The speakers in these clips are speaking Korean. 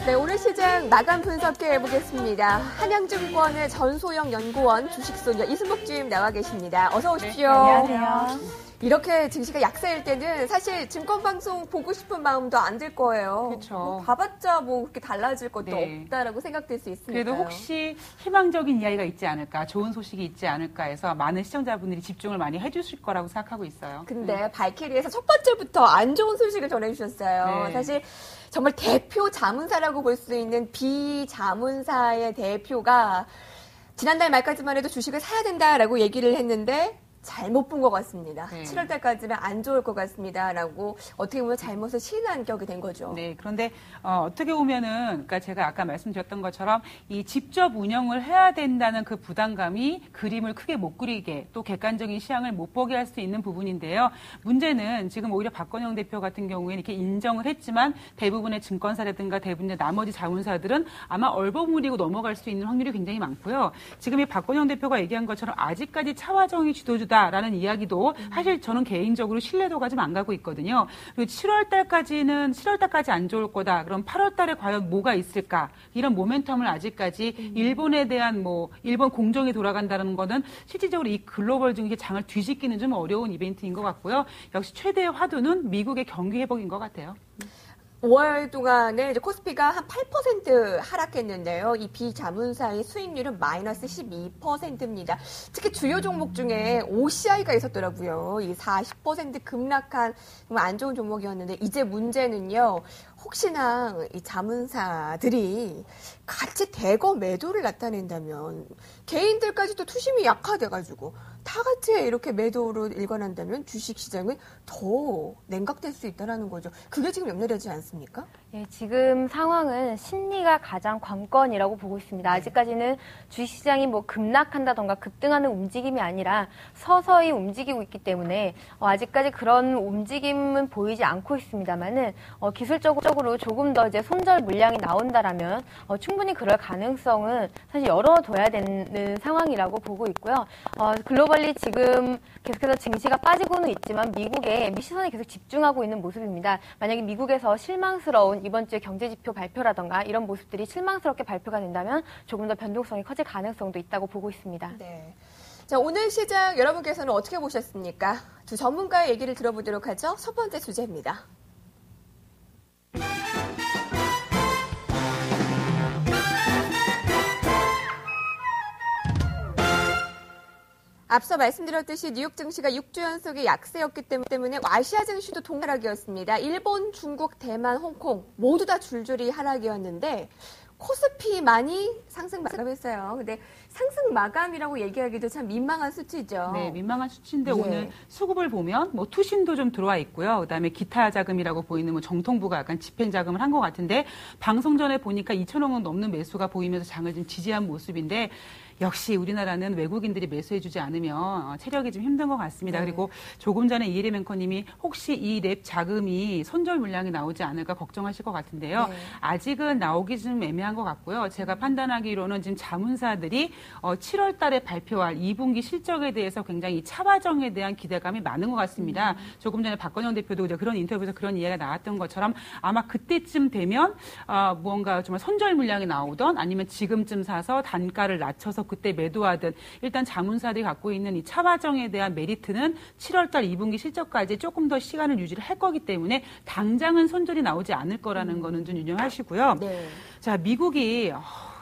네, 오늘 시장 마감 분석해 보겠습니다. 한양증권의 전소영 연구원, 주식소녀 이순복 주임 나와 계십니다. 어서 오십시오. 네, 안녕하세요. 이렇게 증시가 약세일 때는 사실 증권방송 보고 싶은 마음도 안 들 거예요. 그렇죠. 뭐 봐봤자 뭐 그렇게 달라질 것도 네. 없다라고 생각될 수 있으니까요. 그래도 혹시 희망적인 이야기가 있지 않을까, 좋은 소식이 있지 않을까 해서 많은 시청자분들이 집중을 많이 해주실 거라고 생각하고 있어요. 근데 발키리에서 첫 번째부터 안 좋은 소식을 전해주셨어요. 네. 사실 정말 대표 자문사라고 볼 수 있는 비자문사의 대표가 지난달 말까지만 해도 주식을 사야 된다라고 얘기를 했는데 잘못 본 것 같습니다. 네. 7월 달까지는 안 좋을 것 같습니다라고 어떻게 보면 잘못을 시인한 격이 된 거죠. 네, 그런데 어떻게 보면은, 그러니까 제가 아까 말씀드렸던 것처럼 이 직접 운영을 해야 된다는 그 부담감이 그림을 크게 못 그리게 또 객관적인 시향을 못 보게 할 수 있는 부분인데요. 문제는 지금 오히려 박건영 대표 같은 경우에는 이렇게 인정을 했지만 대부분의 증권사라든가 대부분의 나머지 자문사들은 아마 얼버무리고 넘어갈 수 있는 확률이 굉장히 많고요. 지금 이 박건영 대표가 얘기한 것처럼 아직까지 차화정이 주도주다. 라는 이야기도 사실 저는 개인적으로 신뢰도가 좀 안 가고 있거든요. 그리고 7월 달까지 안 좋을 거다. 그럼 8월 달에 과연 뭐가 있을까? 이런 모멘텀을 아직까지 일본에 대한 일본 공정이 돌아간다는 거는 실질적으로 이 글로벌 증시 장을 뒤집기는 좀 어려운 이벤트인 것 같고요. 역시 최대의 화두는 미국의 경기 회복인 것 같아요. 5월 동안에 이제 코스피가 한 8% 하락했는데요. 이 비자문사의 수익률은 마이너스 12%입니다. 특히 주요 종목 중에 OCI가 있었더라고요. 이 40% 급락한 정말 안 좋은 종목이었는데 이제 문제는요. 혹시나 이 자문사들이 같이 대거 매도를 나타낸다면 개인들까지도 투심이 약화돼가지고 다 같이 이렇게 매도를 일관한다면 주식시장은 더 냉각될 수 있다는 거죠. 그게 지금 염려되지 않습니까? 예, 지금 상황은 심리가 가장 관건이라고 보고 있습니다. 아직까지는 주식시장이 급락한다던가 급등하는 움직임이 아니라 서서히 움직이고 있기 때문에 아직까지 그런 움직임은 보이지 않고 있습니다만은 기술적으로 조금 더 이제 손절 물량이 나온다라면 충분히 그럴 가능성은 사실 열어둬야 되는 상황이라고 보고 있고요. 글로벌리 지금 계속해서 증시가 빠지고는 있지만 미국에 시선이 계속 집중하고 있는 모습입니다. 만약에 미국에서 실망스러운 이번 주에 경제지표 발표라던가 이런 모습들이 실망스럽게 발표가 된다면 조금 더 변동성이 커질 가능성도 있다고 보고 있습니다. 네. 자, 오늘 시장 여러분께서는 어떻게 보셨습니까? 두 전문가의 얘기를 들어보도록 하죠. 첫 번째 주제입니다. 앞서 말씀드렸듯이 뉴욕 증시가 6주 연속의 약세였기 때문에 아시아 증시도 동하락이었습니다. 일본, 중국, 대만, 홍콩 모두 다 줄줄이 하락이었는데 코스피만이 상승 마감했어요. 근데 상승 마감이라고 얘기하기도 참 민망한 수치죠. 네, 민망한 수치인데 예. 오늘 수급을 보면 투신도 좀 들어와 있고요. 그다음에 기타 자금이라고 보이는 정통부가 약간 집행 자금을 한 것 같은데 방송 전에 보니까 2천억 원 넘는 매수가 보이면서 장을 좀 지지한 모습인데 역시 우리나라는 외국인들이 매수해주지 않으면 체력이 좀 힘든 것 같습니다. 네. 그리고 조금 전에 이혜림 앵커님이 혹시 이 랩 자금이 손절 물량이 나오지 않을까 걱정하실 것 같은데요. 네. 아직은 나오기 좀 애매한 것 같고요. 제가 판단하기로는 지금 자문사들이 7월 달에 발표할 2분기 실적에 대해서 굉장히 이 차화정에 대한 기대감이 많은 것 같습니다. 조금 전에 박건영 대표도 이제 그런 인터뷰에서 그런 이야기가 나왔던 것처럼 아마 그때쯤 되면 무언가 정말 손절 물량이 나오던 아니면 지금쯤 사서 단가를 낮춰서 그때 매도하든 일단 자문사들이 갖고 있는 이 차화정에 대한 메리트는 7월 달 2분기 실적까지 조금 더 시간을 유지를 할 거기 때문에 당장은 손절이 나오지 않을 거라는 거는 좀 유념하시고요. 네. 자, 미국이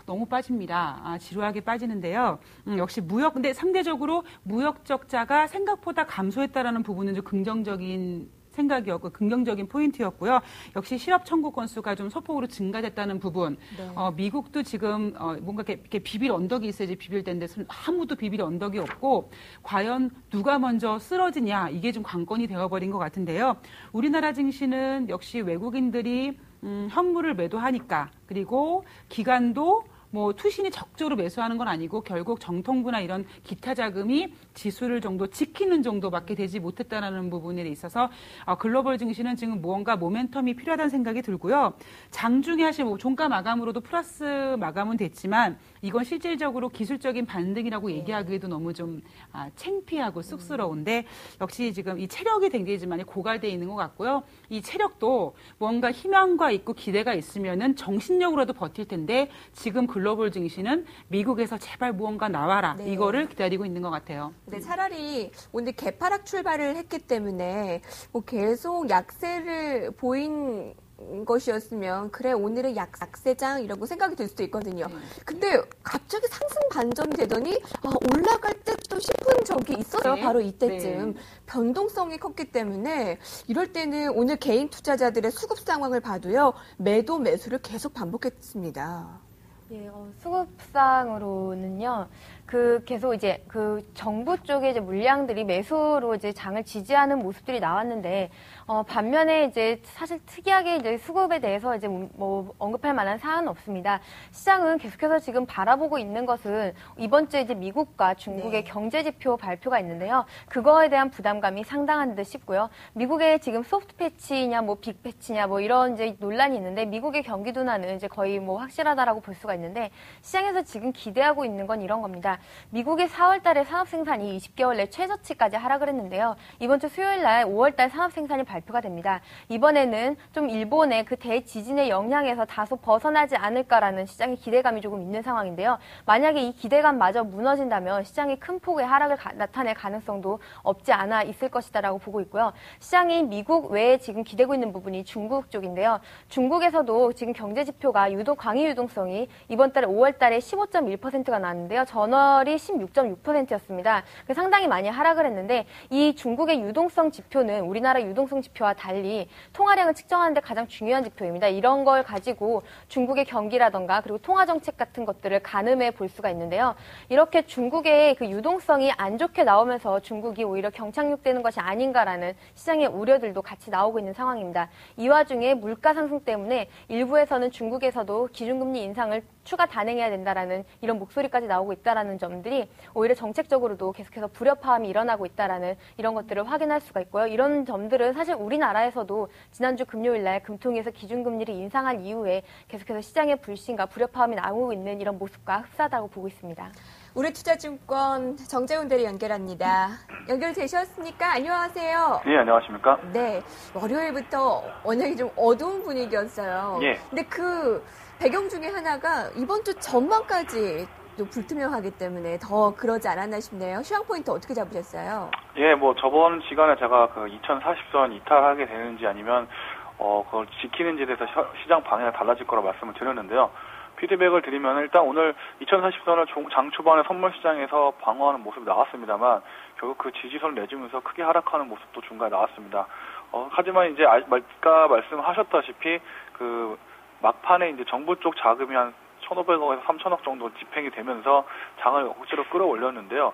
너무 빠집니다. 지루하게 빠지는데요. 역시 근데 상대적으로 무역 적자가 생각보다 감소했다라는 부분은 좀 긍정적인 생각이었고 긍정적인 포인트였고요. 역시 실업 청구 건수가 좀 소폭으로 증가됐다는 부분. 네. 미국도 지금 뭔가 이렇게 비빌 언덕이 있어야지 비빌 텐데 아무도 비빌 언덕이 없고 과연 누가 먼저 쓰러지냐 이게 좀 관건이 되어버린 것 같은데요. 우리나라 증시는 역시 외국인들이 현물을 매도하니까 그리고 기관도 투신이 적극적으로 매수하는 건 아니고 결국 정통부나 이런 기타 자금이 지수를 정도 지키는 정도밖에 되지 못했다는 부분에 있어서 글로벌 증시는 지금 무언가 모멘텀이 필요하다는 생각이 들고요. 장중에 종가 마감으로도 플러스 마감은 됐지만 이건 실질적으로 기술적인 반등이라고 얘기하기에도 너무 좀 창피하고 쑥스러운데 역시 지금 이 체력이 굉장히 좀 많이 고갈되어 있는 것 같고요. 이 체력도 뭔가 희망과 있고 기대가 있으면은 정신력으로도 버틸 텐데 지금 글로벌 증시는 미국에서 제발 무언가 나와라 네. 이거를 기다리고 있는 것 같아요. 네, 차라리 오늘 개파락 출발을 했기 때문에 뭐 계속 약세를 보인 것이었으면 그래 오늘은 약세장이라고 생각이 들 수도 있거든요. 근데 갑자기 상승 반전이 되더니 올라갈 듯도 싶은 적이 있었어요. 네. 바로 이때쯤. 네. 변동성이 컸기 때문에 이럴 때는 오늘 개인 투자자들의 수급 상황을 봐도요. 매도 매수를 계속 반복했습니다. 예, 수급상으로는요, 계속 이제 정부 쪽에 이제 물량들이 매수로 이제 장을 지지하는 모습들이 나왔는데, 반면에 이제 사실 특이하게 이제 수급에 대해서 이제 뭐 언급할 만한 사안은 없습니다. 시장은 계속해서 지금 바라보고 있는 것은 이번 주에 이제 미국과 중국의 경제 지표 발표가 있는데요. 그거에 대한 부담감이 상당한 듯 싶고요. 미국의 지금 소프트 패치냐, 뭐 빅 패치냐, 뭐 이런 이제 논란이 있는데 미국의 경기 둔화는 이제 거의 뭐 확실하다라고 볼 수가 있는데 시장에서 지금 기대하고 있는 건 이런 겁니다. 미국의 4월 달에 산업 생산이 20개월 내 최저치까지 하락을 했는데요. 이번 주 수요일 날 5월 달 산업 생산이 발표가 됩니다. 이번에는 좀 일본의 그 대지진의 영향에서 다소 벗어나지 않을까라는 시장의 기대감이 조금 있는 상황인데요. 만약에 이 기대감마저 무너진다면 시장이 큰 폭의 하락을 나타낼 가능성도 없지 않아 있을 것이다라고 보고 있고요. 시장이 미국 외에 지금 기대고 있는 부분이 중국 쪽인데요. 중국에서도 지금 경제 지표가 광의 유동성이 이번 달 5월 달에 15.1%가 나왔는데요. 전월이 16.6%였습니다. 상당히 많이 하락을 했는데 이 중국의 유동성 지표는 우리나라 유동성 지표와 달리 통화량을 측정하는 데 가장 중요한 지표입니다. 이런 걸 가지고 중국의 경기라던가 그리고 통화 정책 같은 것들을 가늠해 볼 수가 있는데요. 이렇게 중국의 그 유동성이 안 좋게 나오면서 중국이 오히려 경착륙되는 것이 아닌가라는 시장의 우려들도 같이 나오고 있는 상황입니다. 이 와중에 물가 상승 때문에 일부에서는 중국에서도 기준금리 인상을 추가 단행해야 된다라는 이런 목소리까지 나오고 있다라는 점들이 오히려 정책적으로도 계속해서 불협화음이 일어나고 있다라는 이런 것들을 확인할 수가 있고요. 이런 점들은 사실 우리나라에서도 지난주 금요일 날 금통위에서 기준금리를 인상한 이후에 계속해서 시장의 불신과 불협화음이 나오고 있는 이런 모습과 흡사하다고 보고 있습니다. 우리투자증권 정재훈 대리 연결합니다. 연결되셨습니까? 안녕하세요. 예, 안녕하십니까? 네, 월요일부터 워낙에 좀 어두운 분위기였어요. 예. 근데 그 배경 중에 하나가 이번 주 전반까지 또 불투명하기 때문에 더 그러지 않았나 싶네요. 시황 포인트 어떻게 잡으셨어요? 예, 뭐 저번 시간에 제가 그 2040선 이탈하게 되는지 아니면 그걸 지키는지에 대해서 시장 방향이 달라질 거라 말씀을 드렸는데요. 피드백을 드리면 일단 오늘 2040선을 장 초반에 선물 시장에서 방어하는 모습이 나왔습니다만 결국 그 지지선을 내주면서 크게 하락하는 모습도 중간에 나왔습니다. 하지만 이제 아까 말씀하셨다시피 그 막판에 이제 정부 쪽 자금이 한 1,500억에서 3,000억 정도 집행이 되면서 장을 억지로 끌어올렸는데요.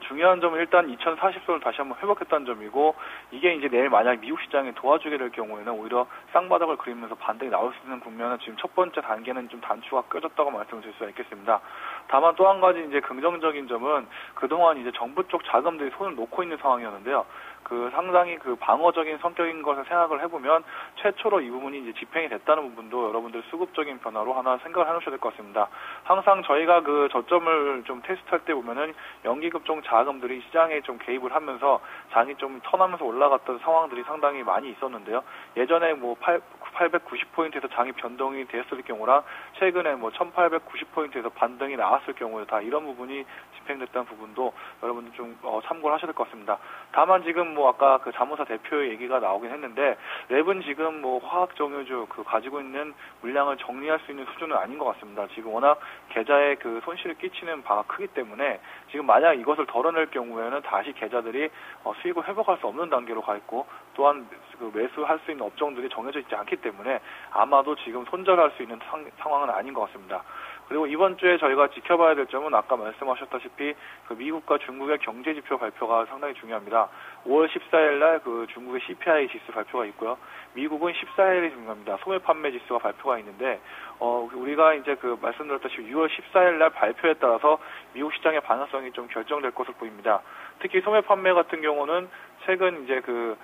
중요한 점은 일단 2040선을 다시 한번 회복했다는 점이고 이게 이제 내일 만약 미국 시장이 도와주게 될 경우에는 오히려 쌍바닥을 그리면서 반등이 나올 수 있는 국면은 지금 첫 번째 단계는 좀 단추가 껴졌다고 말씀드릴 수가 있겠습니다. 다만 또 한 가지 이제 긍정적인 점은 그동안 이제 정부 쪽 자금들이 손을 놓고 있는 상황이었는데요. 그 상당히 그 방어적인 성격인 것을 생각을 해보면 최초로 이 부분이 이제 집행이 됐다는 부분도 여러분들 수급적인 변화로 하나 생각을 해놓으셔야 될 것 같습니다. 항상 저희가 그 저점을 좀 테스트할 때 보면은 연기급종 자금들이 시장에 좀 개입을 하면서 장이 좀 턴하면서 올라갔던 상황들이 상당히 많이 있었는데요. 예전에 뭐 890포인트에서 장이 변동이 되었을 경우랑 최근에 뭐 1890포인트에서 반등이 나왔을 경우에 다 이런 부분이 집행됐다는 부분도 여러분들 좀 참고를 하셔야 될 것 같습니다. 다만 지금 뭐 아까 그 자문사 대표의 얘기가 나오긴 했는데 랩은 지금 뭐 화학 정유주 그 가지고 있는 물량을 정리할 수 있는 수준은 아닌 것 같습니다. 지금 워낙 계좌에 그 손실을 끼치는 바가 크기 때문에 지금 만약 이것을 덜어낼 경우에는 다시 계좌들이 수익을 회복할 수 없는 단계로 가 있고 또한 그 매수할 수 있는 업종들이 정해져 있지 않기 때문에 아마도 지금 손절할 수 있는 상황은 아닌 것 같습니다. 그리고 이번 주에 저희가 지켜봐야 될 점은 아까 말씀하셨다시피 그 미국과 중국의 경제 지표 발표가 상당히 중요합니다. 5월 14일 날 그 중국의 CPI 지수 발표가 있고요. 미국은 14일이 중요합니다. 소매 판매 지수가 발표가 있는데 우리가 이제 그 말씀드렸다시피 6월 14일 날 발표에 따라서 미국 시장의 방향성이 좀 결정될 것으로 보입니다. 특히 소매 판매 같은 경우는 최근 이제 그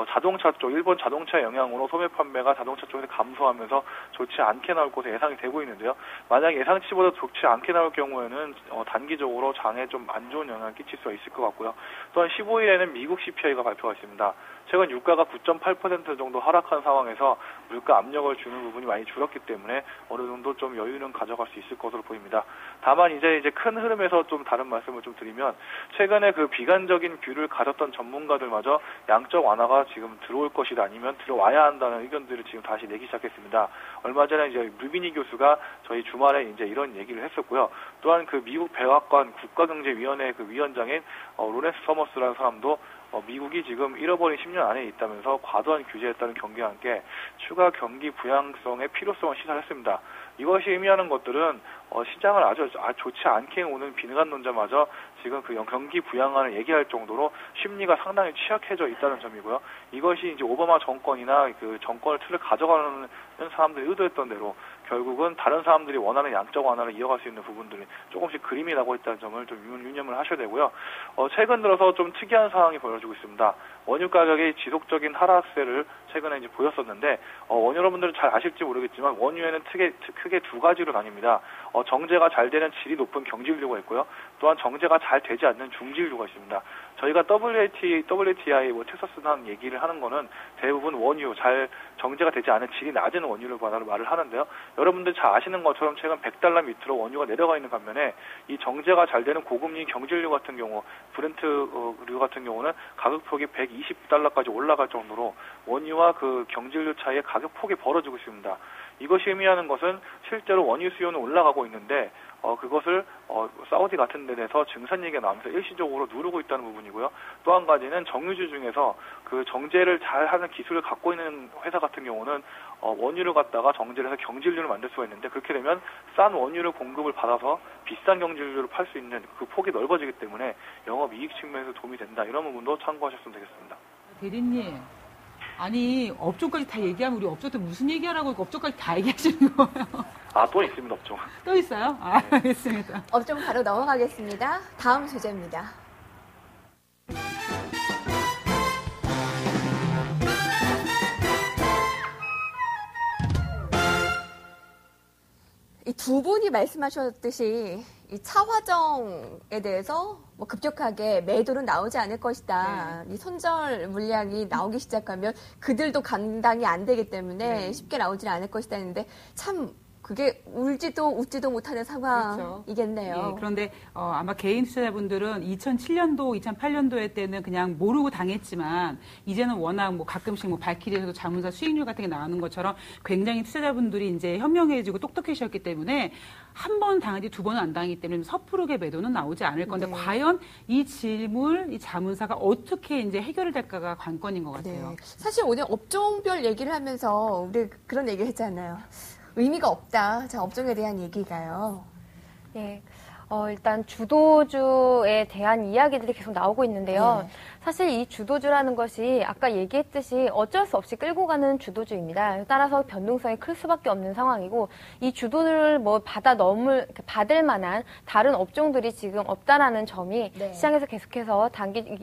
자동차 쪽, 일본 자동차 영향으로 소매 판매가 자동차 쪽에서 감소하면서 좋지 않게 나올 것으로 예상이 되고 있는데요. 만약 예상치보다 좋지 않게 나올 경우에는 단기적으로 장에 좀 안 좋은 영향을 끼칠 수가 있을 것 같고요. 또한 15일에는 미국 CPI가 발표가 있습니다. 최근 유가가 9.8% 정도 하락한 상황에서 물가 압력을 주는 부분이 많이 줄었기 때문에 어느 정도 좀 여유는 가져갈 수 있을 것으로 보입니다. 다만 이제 큰 흐름에서 좀 다른 말씀을 좀 드리면 최근에 그 비관적인 뷰를 가졌던 전문가들마저 양적 완화가 지금 들어올 것이다 아니면 들어와야 한다는 의견들을 지금 다시 내기 시작했습니다. 얼마 전에 이제 루비니 교수가 저희 주말에 이제 이런 얘기를 했었고요. 또한 그 미국 백악관 국가경제위원회 그 위원장인 로렌스 서머스라는 사람도 미국이 지금 잃어버린 10년 안에 있다면서 과도한 규제에 따른 경기와 함께 추가 경기 부양성의 필요성을 시사했습니다. 이것이 의미하는 것들은 시장을 아주 좋지 않게 오는 비관론자마저 지금 그 경기 부양안을 얘기할 정도로 심리가 상당히 취약해져 있다는 점이고요. 이것이 이제 오바마 정권이나 그 정권을 틀을 가져가는 사람들이 의도했던 대로 결국은 다른 사람들이 원하는 양적 완화를 이어갈 수 있는 부분들이 조금씩 그림이 나고 있다는 점을 좀 유념을 하셔야 되고요. 최근 들어서 좀 특이한 상황이 벌어지고 있습니다. 원유 가격의 지속적인 하락세를 최근에 이제 보였었는데 여러분들은 잘 아실지 모르겠지만 원유에는 크게 두 가지로 나뉩니다. 정제가 잘 되는 질이 높은 경질류가 있고요. 또한 정제가 잘 되지 않는 중질류가 있습니다. 저희가 WTI 텍사스산 얘기를 하는 거는 대부분 원유 정제가 되지 않은 질이 낮은 원유를 말을 하는데요. 여러분들 잘 아시는 것처럼 최근 $100 밑으로 원유가 내려가 있는 반면에 이 정제가 잘 되는 고금리 경질류 같은 경우 브렌트류 같은 경우는 가격폭이 $120까지 올라갈 정도로 원유와 그 경질류 차이의 가격폭이 벌어지고 있습니다. 이것이 의미하는 것은 실제로 원유 수요는 올라가고 있는데 그것을 사우디 같은 데에서 증산 얘기가 나오면서 일시적으로 누르고 있다는 부분이고요. 또 한 가지는 정유주 중에서 그 정제를 잘하는 기술을 갖고 있는 회사 같은 경우는 원유를 갖다가 정제를 해서 경질류를 만들 수가 있는데 그렇게 되면 싼 원유를 공급을 받아서 비싼 경질류를 팔 수 있는 그 폭이 넓어지기 때문에 영업이익 측면에서 도움이 된다. 이런 부분도 참고하셨으면 되겠습니다. 대리님. 아니 업종까지 다 얘기하면 우리 업종한테 무슨 얘기하라고 업종까지 다 얘기하시는 거예요? 또 있습니다, 업종. 또 있어요? 네. 알겠습니다. 업종 바로 넘어가겠습니다. 다음 주제입니다. 이 두 분이 말씀하셨듯이 이 차화정에 대해서 급격하게 매도는 나오지 않을 것이다. 이 손절 물량이 나오기 시작하면 그들도 감당이 안 되기 때문에 쉽게 나오지는 않을 것이다 했는데 참 그게 울지도 웃지도 못하는 상황이겠네요. 그렇죠. 예, 그런데 아마 개인 투자자분들은 2007년도, 2008년도에 때는 그냥 모르고 당했지만 이제는 워낙 가끔씩 발키리에서도 자문사 수익률 같은 게 나오는 것처럼 굉장히 투자자분들이 이제 현명해지고 똑똑해지셨기 때문에 한 번 당하지 두 번은 안 당하기 때문에 섣부르게 매도는 나오지 않을 건데 과연 이 질문, 이 자문사가 어떻게 이제 해결이 될까가 관건인 것 같아요. 네. 사실 오늘 업종별 얘기를 하면서 우리 그런 얘기를 했잖아요. 의미가 없다. 자, 업종에 대한 얘기가요. 네. 일단 주도주에 대한 이야기들이 계속 나오고 있는데요. 사실 이 주도주라는 것이 아까 얘기했듯이 어쩔 수 없이 끌고 가는 주도주입니다. 따라서 변동성이 클 수밖에 없는 상황이고 이 주도를 받을 만한 다른 업종들이 지금 없다라는 점이 시장에서 계속해서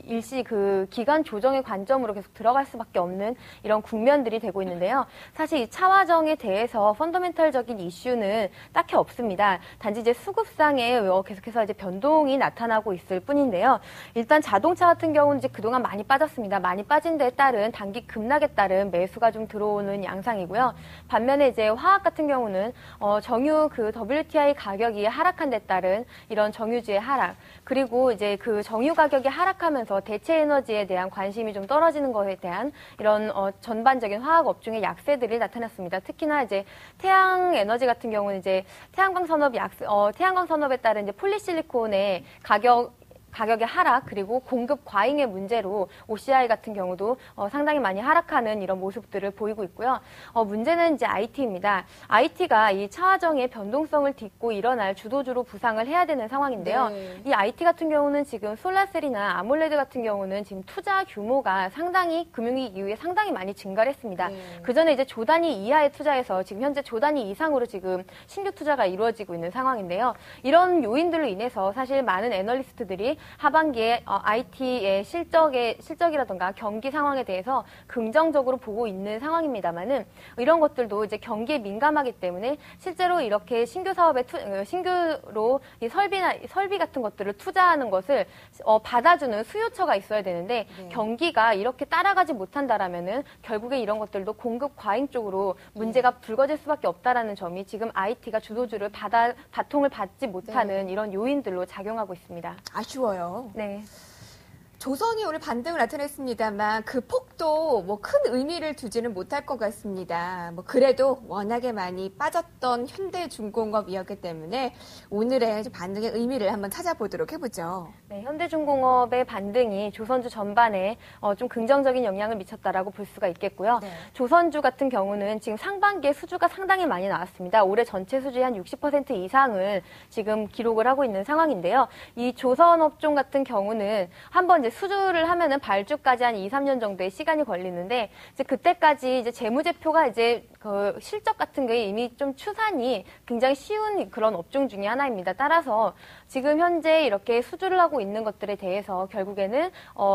일시 그 기간 조정의 관점으로 계속 들어갈 수밖에 없는 이런 국면들이 되고 있는데요. 사실 이 차화정에 대해서 펀더멘털적인 이슈는 딱히 없습니다. 단지 이제 수급상에 계속해서 이제 변동이 나타나고 있을 뿐인데요. 일단 자동차 같은 경우는 이제 그동안 많이 빠졌습니다. 많이 빠진 데에 따른 단기 급락에 따른 매수가 좀 들어오는 양상이고요. 반면에 이제 화학 같은 경우는 정유 그 WTI 가격이 하락한 데 따른 이런 정유주의 하락, 그리고 이제 그 정유 가격이 하락하면서 대체 에너지에 대한 관심이 좀 떨어지는 것에 대한 이런 전반적인 화학 업종의 약세들이 나타났습니다. 특히나 이제 태양 에너지 같은 경우는 이제 태양광 산업에 따른 이제 폴리실리콘의 가격의 하락, 그리고 공급 과잉의 문제로 OCI 같은 경우도 상당히 많이 하락하는 이런 모습들을 보이고 있고요. 문제는 이제 IT입니다. IT가 이 차화정의 변동성을 딛고 일어날 주도주로 부상을 해야 되는 상황인데요. 이 IT 같은 경우는 지금 솔라셀이나 아몰레드 같은 경우는 지금 투자 규모가 상당히 금융위기 이후에 상당히 많이 증가를 했습니다. 그 전에 이제 조 단위 이하의 투자에서 지금 현재 조 단위 이상으로 지금 신규 투자가 이루어지고 있는 상황인데요. 이런 요인들로 인해서 사실 많은 애널리스트들이 하반기에 IT의 실적이라든가 경기 상황에 대해서 긍정적으로 보고 있는 상황입니다만은 이런 것들도 이제 경기에 민감하기 때문에 실제로 이렇게 신규 사업에 신규로 이 설비 같은 것들을 투자하는 것을 받아주는 수요처가 있어야 되는데 네. 경기가 이렇게 따라가지 못한다라면은 결국에 이런 것들도 공급 과잉 쪽으로 문제가 불거질 수밖에 없다라는 점이 지금 IT가 주도주를 바통을 받지 못하는 이런 요인들로 작용하고 있습니다. 아쉬워요. 네. 조선이 오늘 반등을 나타냈습니다만 그 폭도 뭐 큰 의미를 두지는 못할 것 같습니다. 뭐 그래도 워낙에 많이 빠졌던 현대중공업이었기 때문에 오늘의 반등의 의미를 한번 찾아보도록 해보죠. 네, 현대중공업의 반등이 조선주 전반에 좀 긍정적인 영향을 미쳤다라고 볼 수가 있겠고요. 네. 조선주 같은 경우는 지금 상반기에 수주가 상당히 많이 나왔습니다. 올해 전체 수주의 한 60% 이상을 지금 기록을 하고 있는 상황인데요. 이 조선업종 같은 경우는 한번 이제 수주를 하면은 발주까지 한 2, 3년 정도의 시간이 걸리는데 이제 그때까지 이제 재무제표가 이제 그 실적 같은 게 이미 좀 추산이 굉장히 쉬운 그런 업종 중에 하나입니다. 따라서 지금 현재 이렇게 수주를 하고 있는 것들에 대해서 결국에는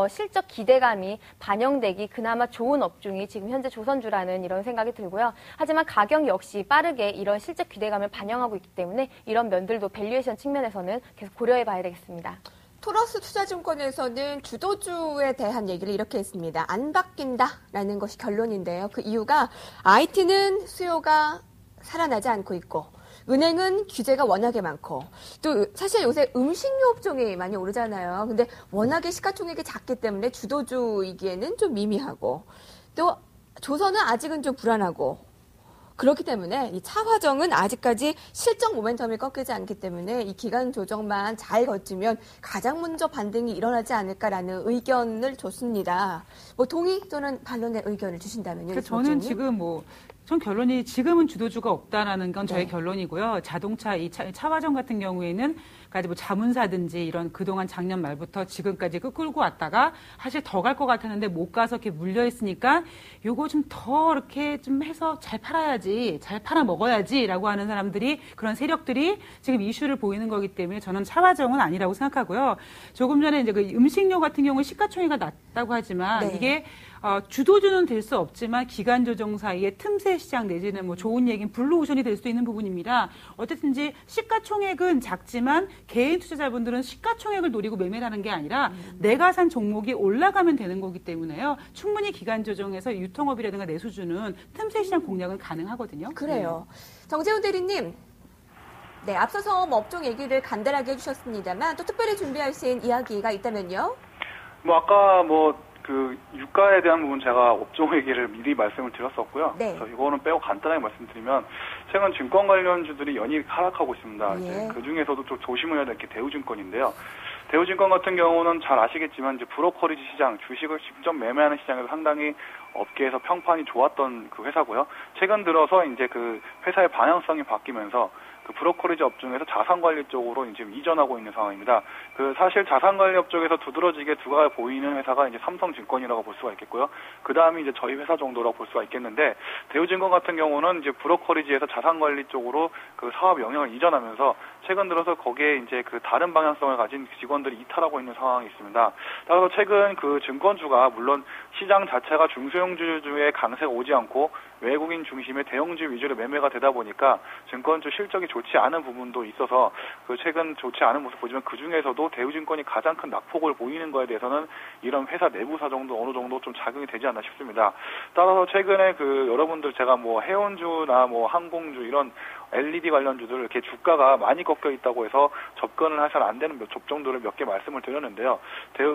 실적 기대감이 반영되기 그나마 좋은 업종이 지금 현재 조선주라는 이런 생각이 들고요. 하지만 가격 역시 빠르게 이런 실적 기대감을 반영하고 있기 때문에 이런 면들도 밸류에이션 측면에서는 계속 고려해 봐야 되겠습니다. 토러스 투자증권에서는 주도주에 대한 얘기를 이렇게 했습니다. 안 바뀐다라는 것이 결론인데요. 그 이유가 IT는 수요가 살아나지 않고 있고 은행은 규제가 워낙에 많고 또 사실 요새 음식료 업종이 많이 오르잖아요. 근데 워낙에 시가총액이 작기 때문에 주도주이기에는 좀 미미하고 또 조선은 아직은 좀 불안하고 그렇기 때문에 이 차화정은 아직까지 실적 모멘텀이 꺾이지 않기 때문에 이 기간 조정만 잘 거치면 가장 먼저 반등이 일어나지 않을까라는 의견을 줬습니다. 뭐 동의 또는 반론의 의견을 주신다면요. 저는 지금 전 결론이 지금은 주도주가 없다라는 건 저의 네. 결론이고요. 자동차 이 차화정 같은 경우에는 뭐 자문사든지 이런 그동안 작년 말부터 지금까지 끌고 왔다가 사실 더 갈 것 같았는데 못 가서 이렇게 물려 있으니까 요거 좀 더 이렇게 좀 해서 잘 팔아야지, 잘 팔아 먹어야지라고 하는 사람들이 그런 세력들이 지금 이슈를 보이는 거기 때문에 저는 차화정은 아니라고 생각하고요. 조금 전에 이제 그 음식료 같은 경우는 시가총액이 낮다고 하지만 네. 이게 주도주는 될 수 없지만 기간 조정 사이에 틈새 시장 내지는 뭐 좋은 얘기는 블루오션이 될 수 있는 부분입니다. 어쨌든지 시가총액은 작지만 개인 투자자분들은 시가총액을 노리고 매매를 하는 게 아니라 내가 산 종목이 올라가면 되는 거기 때문에요. 충분히 기간 조정에서 유통업이라든가 내수주는 틈새 시장 공략은 가능하거든요. 그래요. 정재훈 대리님. 네, 앞서서 업종 얘기를 간단하게 해주셨습니다만 또 특별히 준비하신 이야기가 있다면요. 아까 그 유가에 대한 부분 제가 업종 얘기를 미리 말씀을 드렸었고요. 네. 그래서 이거는 빼고 간단하게 말씀드리면 최근 증권 관련주들이 연이익 하락하고 있습니다. 예. 이제 그 중에서도 좀 조심해야 될 게 대우증권인데요. 대우증권 같은 경우는 잘 아시겠지만 이제 브로커리지 시장, 주식을 직접 매매하는 시장에서 상당히 업계에서 평판이 좋았던 그 회사고요. 최근 들어서 이제 그 회사의 방향성이 바뀌면서 그 브로커리지 업종에서 자산관리 쪽으로 이제 이전하고 있는 상황입니다. 그 사실 자산관리 업 쪽에서 두드러지게 두가 보이는 회사가 이제 삼성증권이라고 볼 수가 있겠고요. 그 다음이 이제 저희 회사 정도라고 볼 수가 있겠는데 대우증권 같은 경우는 이제 브로커리지에서 자산관리 쪽으로 그 사업 영역을 이전하면서 최근 들어서 거기에 이제 그 다른 방향성을 가진 직원들이 이탈하고 있는 상황이 있습니다. 따라서 최근 그 증권주가 물론 시장 자체가 중소형주의 강세가 오지 않고 외국인 중심의 대형주 위주로 매매가 되다 보니까 증권주 실적이 좋지 않은 부분도 있어서 그 최근 좋지 않은 모습 보지만 그 중에서도 대우증권이 가장 큰 낙폭을 보이는 거에 대해서는 이런 회사 내부 사정도 어느 정도 좀 작용이 되지 않나 싶습니다. 따라서 최근에 그 여러분들 제가 해운주나 항공주 이런 LED 관련주들 이렇게 주가가 많이 꺾여 있다고 해서 접근을 해서는 안 되는 접종들을 몇 개 말씀을 드렸는데요.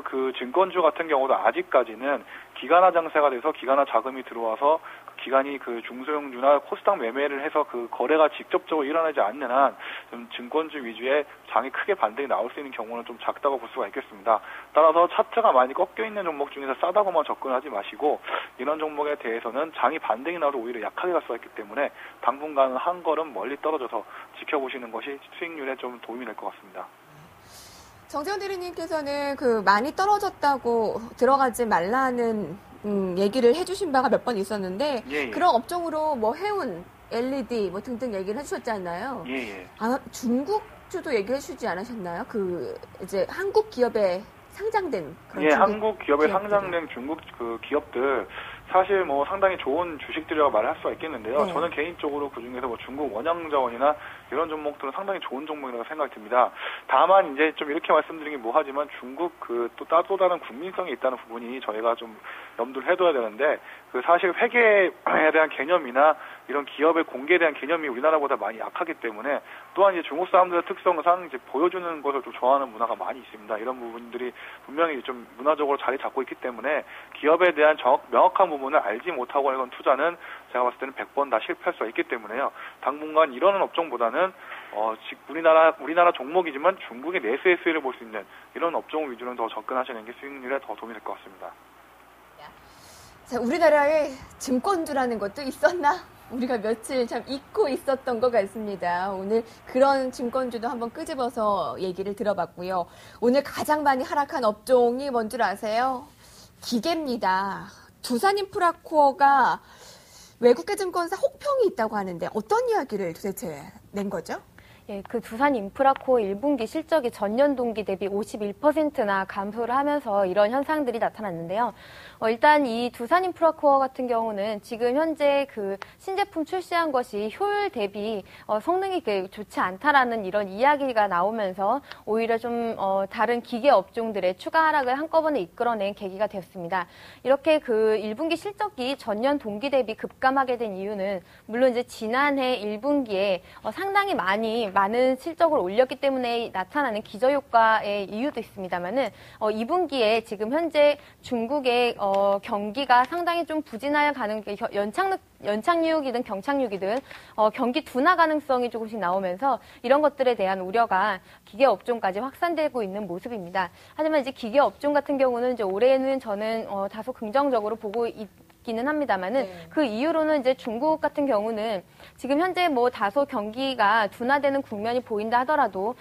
그 증권주 같은 경우도 아직까지는 기간화 장세가 돼서 기간화 자금이 들어와서 기간이 그 중소형주나 코스닥 매매를 해서 그 거래가 직접적으로 일어나지 않는 한 좀 증권주 위주의 장이 크게 반등이 나올 수 있는 경우는 좀 작다고 볼 수가 있겠습니다. 따라서 차트가 많이 꺾여 있는 종목 중에서 싸다고만 접근하지 마시고 이런 종목에 대해서는 장이 반등이 나도 오히려 약하게 갈 수가 있기 때문에 당분간은 한 걸음 멀리 떨어져서 지켜보시는 것이 수익률에 좀 도움이 될 것 같습니다. 정재훈 대리님께서는 그 많이 떨어졌다고 들어가지 말라는 얘기를 해주신 바가 몇 번 있었는데 예. 그런 업종으로 해운, LED 등등 얘기를 해주셨잖아요. 예. 아마 중국 중국주도 얘기해 주지 않으셨나요? 이제 한국 기업에 상장된 그런 예, 한국 기업에 상장된 중국 그 기업들 사실 뭐 상당히 좋은 주식들이라고 말할 수가 있겠는데요. 네. 저는 개인적으로 그중에서 뭐 중국 원양자원이나 이런 종목들은 상당히 좋은 종목이라고 생각이 듭니다. 다만 이제 좀 이렇게 말씀드리긴 뭐하지만 중국 또 다른 국민성이 있다는 부분이 저희가 좀 염두를 해둬야 되는데 그 사실 회계에 대한 개념이나 이런 기업의 공개에 대한 개념이 우리나라보다 많이 약하기 때문에 또한 이제 중국 사람들의 특성상 이제 보여주는 것을 좀 좋아하는 문화가 많이 있습니다. 이런 부분들이 분명히 좀 문화적으로 자리 잡고 있기 때문에 기업에 대한 명확한 부분을 알지 못하고 하는 투자는 제가 봤을 때는 100번 다 실패할 수가 있기 때문에요. 당분간 이러는 업종보다는 우리나라 종목이지만 중국의 내수의 수혜를 볼 수 있는 이런 업종 위주로 더 접근하시는 게 수익률에 더 도움이 될 것 같습니다. 자, 우리나라에 증권주라는 것도 있었나? 우리가 며칠 참 잊고 있었던 것 같습니다. 오늘 그런 증권주도 한번 끄집어서 얘기를 들어봤고요. 오늘 가장 많이 하락한 업종이 뭔 줄 아세요? 기계입니다. 두산인프라코어가 외국계 증권사 혹평이 있다고 하는데 어떤 이야기를 도대체 낸 거죠? 예, 그 두산인프라코어 1분기 실적이 전년 동기 대비 51%나 감소를 하면서 이런 현상들이 나타났는데요. 일단 이 두산인프라코어 같은 경우는 지금 현재 그 신제품 출시한 것이 효율 대비 성능이 좋지 않다라는 이런 이야기가 나오면서 오히려 좀 다른 기계 업종들의 추가 하락을 한꺼번에 이끌어낸 계기가 되었습니다. 이렇게 그 1분기 실적이 전년 동기 대비 급감하게 된 이유는 물론 이제 지난해 1분기에 상당히 많은 실적을 올렸기 때문에 나타나는 기저효과의 이유도 있습니다만은 2분기에 지금 현재 중국의 경기가 상당히 좀 부진할 가능성이 연착륙이든 경착륙이든 경기 둔화 가능성이 조금씩 나오면서 이런 것들에 대한 우려가 기계 업종까지 확산되고 있는 모습입니다. 하지만 이제 기계 업종 같은 경우는 이제 올해는 저는 다소 긍정적으로 보고 있기는 합니다만은 네. 그 이유로는 이제 중국 같은 경우는 지금 현재 뭐 다소 경기가 둔화되는 국면이 보인다 하더라도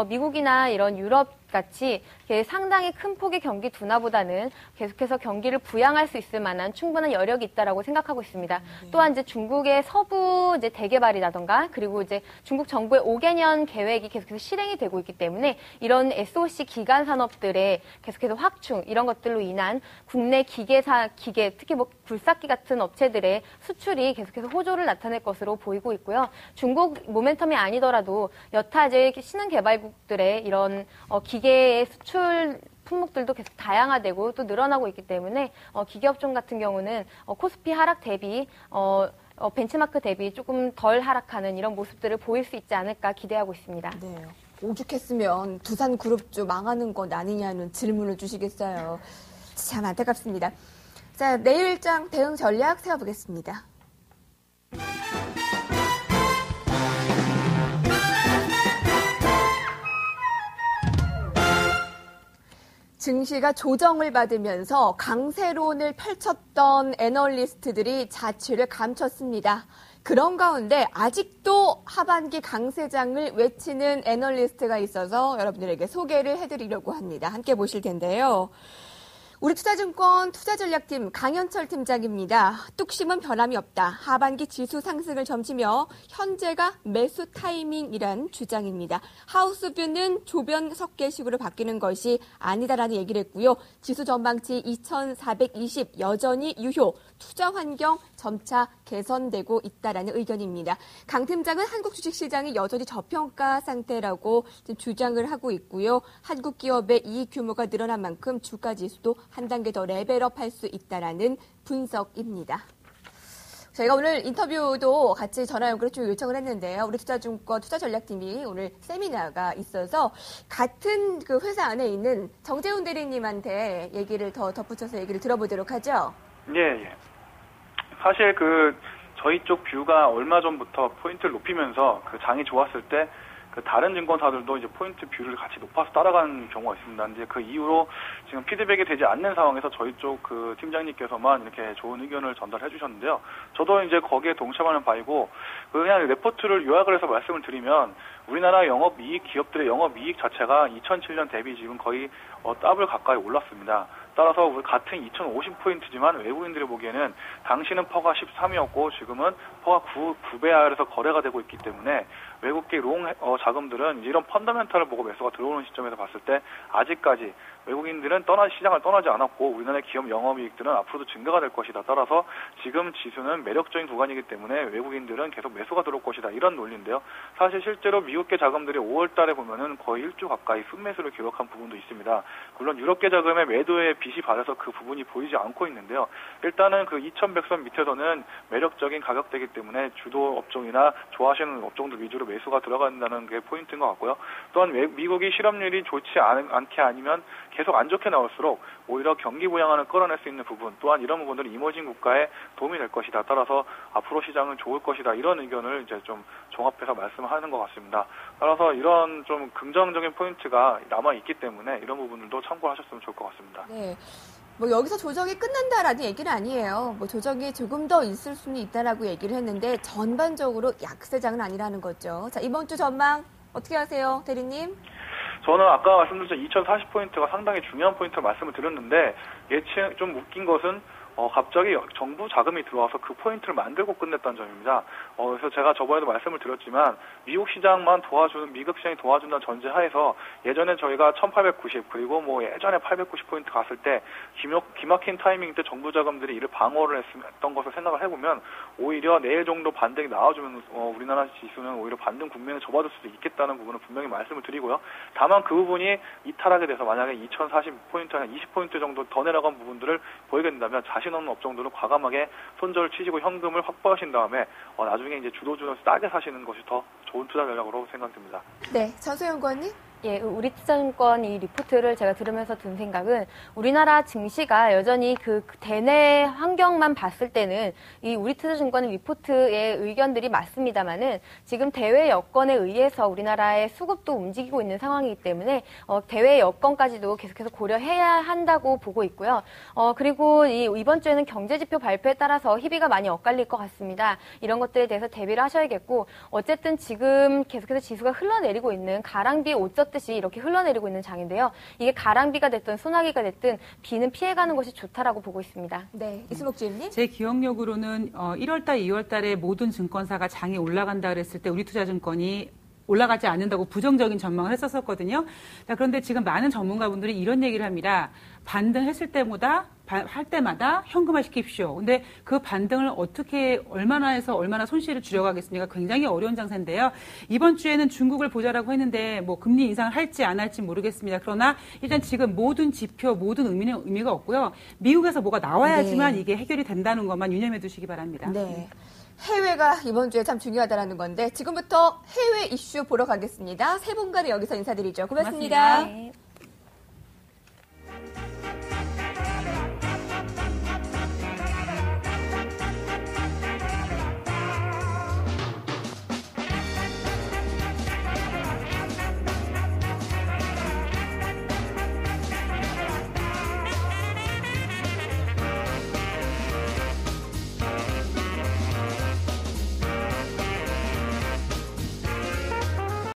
미국이나 이런 유럽 같이 상당히 큰 폭의 경기 둔화보다는 계속해서 경기를 부양할 수 있을 만한 충분한 여력이 있다라고 생각하고 있습니다. 네. 또한 이제 중국의 서부 이제 대개발이라던가 그리고 이제 중국 정부의 5개년 계획이 계속해서 실행이 되고 있기 때문에 이런 SOC 기간 산업들의 계속해서 확충 이런 것들로 인한 국내 기계 특히 뭐 굴삭기 같은 업체들의 수출이 계속해서 호조를 나타낼 것으로 보이고 있고요. 중국 모멘텀이 아니더라도 여타 이제 신흥 개발국들의 이런 기계의 수출 품목들도 계속 다양화되고 또 늘어나고 있기 때문에 기계업종 같은 경우는 코스피 하락 대비 벤치마크 대비 조금 덜 하락하는 이런 모습들을 보일 수 있지 않을까 기대하고 있습니다. 네. 오죽했으면 두산그룹주 망하는 것 아니냐는 질문을 주시겠어요. 참 안타깝습니다. 자, 내일장 대응 전략 세워보겠습니다. 증시가 조정을 받으면서 강세론을 펼쳤던 애널리스트들이 자취를 감췄습니다. 그런 가운데 아직도 하반기 강세장을 외치는 애널리스트가 있어서 여러분들에게 소개를 해드리려고 합니다. 함께 보실 텐데요. 우리투자증권 투자전략팀 강현철 팀장입니다. 뚝심은 변함이 없다. 하반기 지수 상승을 점치며 현재가 매수 타이밍이란 주장입니다. 하우스뷰는 조변 석계식으로 바뀌는 것이 아니다라는 얘기를 했고요. 지수 전망치 2420 여전히 유효. 투자 환경 점차 개선되고 있다라는 의견입니다. 강 팀장은 한국 주식시장이 여전히 저평가 상태라고 지금 주장을 하고 있고요. 한국 기업의 이익 규모가 늘어난 만큼 주가 지수도 한 단계 더 레벨업할 수 있다라는 분석입니다. 저희가 오늘 인터뷰도 같이 전화 연결을 좀 요청을 했는데요. 우리 투자증권 투자전략팀이 오늘 세미나가 있어서 같은 그 회사 안에 있는 정재훈 대리님한테 얘기를 더 덧붙여서 얘기를 들어보도록 하죠. 예. 사실 저희 쪽 뷰가 얼마 전부터 포인트를 높이면서 장이 좋았을 때 다른 증권사들도 이제 포인트 뷰를 같이 높아서 따라가는 경우가 있습니다. 이제 그 이후로 지금 피드백이 되지 않는 상황에서 저희 쪽 팀장님께서만 이렇게 좋은 의견을 전달해 주셨는데요. 저도 이제 거기에 동참하는 바이고, 그냥 레포트를 요약을 해서 말씀을 드리면, 우리나라 기업들의 영업이익 자체가 2007년 대비 지금 거의 더블 가까이 올랐습니다. 따라서 우리 같은 2,050포인트지만 외국인들이 보기에는 당시는 퍼가 13이었고 지금은 퍼가 9배 하에서 거래가 되고 있기 때문에 외국계 롱 자금들은 이런 펀더멘탈을 보고 매수가 들어오는 시점에서 봤을 때 아직까지 외국인들은 시장을 떠나지 않았고 우리나라의 기업 영업이익들은 앞으로도 증가가 될 것이다. 따라서 지금 지수는 매력적인 구간이기 때문에 외국인들은 계속 매수가 들어올 것이다. 이런 논리인데요. 사실 실제로 미국계 자금들이 5월 달에 보면은 거의 1조 가까이 순매수를 기록한 부분도 있습니다. 물론 유럽계 자금의 매도에 빚이 받아서 그 부분이 보이지 않고 있는데요. 일단은 그 2100선 밑에서는 매력적인 가격대이기 때문에 주도 업종이나 좋아하시는 업종들 위주로 매수가 들어간다는 게 포인트인 것 같고요. 또한 미국이 실업률이 좋지 않게 아니면 계속 안 좋게 나올수록 오히려 경기 부양안을 끌어낼 수 있는 부분 또한 이런 부분들은 이머징 국가에 도움이 될 것이다. 따라서 앞으로 시장은 좋을 것이다. 이런 의견을 이제 좀 종합해서 말씀하는 것 같습니다. 따라서 이런 좀 긍정적인 포인트가 남아 있기 때문에 이런 부분들도 참고하셨으면 좋을 것 같습니다. 네. 뭐 여기서 조정이 끝난다라는 얘기는 아니에요. 뭐 조정이 조금 더 있을 수는 있다라고 얘기를 했는데 전반적으로 약세장은 아니라는 거죠. 자, 이번 주 전망 어떻게 하세요, 대리님? 저는 아까 말씀드린 2040포인트가 상당히 중요한 포인트를 말씀을 드렸는데 예측 좀 웃긴 것은 갑자기 정부 자금이 들어와서 그 포인트를 만들고 끝냈다는 점입니다. 그래서 제가 저번에도 말씀을 드렸지만 미국 시장만 미국 시장이 도와준다는 전제하에서 예전에 저희가 1890 그리고 뭐 예전에 890포인트 갔을 때 기막힌 타이밍 때 정부 자금들이 이를 방어를 했던 것을 생각을 해보면 오히려 내일 정도 반등이 나와주면 우리나라 지수는 오히려 반등 국면에 접어들 수도 있겠다는 부분을 분명히 말씀을 드리고요. 다만 그 부분이 이탈하게 돼서 만약에 2040포인트 한 20포인트 정도 더 내려간 부분들을 보이게 된다면 자신 없는 업종들은 과감하게 손절을 치시고 현금을 확보하신 다음에 나중에 이제 주도주에서 싸게 사시는 것이 더 좋은 투자 전략으로 생각됩니다. 네, 전소연 의원님. 예, 우리투자증권 이 리포트를 제가 들으면서 든 생각은 우리나라 증시가 여전히 그 대내 환경만 봤을 때는 이 우리투자증권 리포트의 의견들이 맞습니다만은 지금 대외 여건에 의해서 우리나라의 수급도 움직이고 있는 상황이기 때문에 대외 여건까지도 계속해서 고려해야 한다고 보고 있고요. 그리고 이번 주에는 경제지표 발표에 따라서 희비가 많이 엇갈릴 것 같습니다. 이런 것들에 대해서 대비를 하셔야겠고 어쨌든 지금 계속해서 지수가 흘러내리고 있는 가랑비 5점 듯이 이렇게 흘러내리고 있는 장인데요. 이게 가랑비가 됐든 소나기가 됐든 비는 피해가는 것이 좋다라고 보고 있습니다. 네, 이수목 주임님. 제 기억력으로는 1월달, 2월달에 모든 증권사가 장이 올라간다 그랬을 때 우리투자증권이 올라가지 않는다고 부정적인 전망을 했었거든요. 자, 그런데 지금 많은 전문가분들이 이런 얘기를 합니다. 반등했을 때마다 현금화 시킵시오. 근데 그 반등을 어떻게 얼마나 해서 얼마나 손실을 줄여가겠습니까? 굉장히 어려운 장세인데요. 이번 주에는 중국을 보자라고 했는데 뭐 금리 인상을 할지 안 할지 모르겠습니다. 그러나 일단 지금 모든 지표, 모든 의미가 없고요. 미국에서 뭐가 나와야지만 이게 해결이 된다는 것만 유념해 두시기 바랍니다. 네. 해외가 이번 주에 참 중요하다는 건데 지금부터 해외 이슈 보러 가겠습니다. 세 분과는 여기서 인사드리죠. 고맙습니다. 네.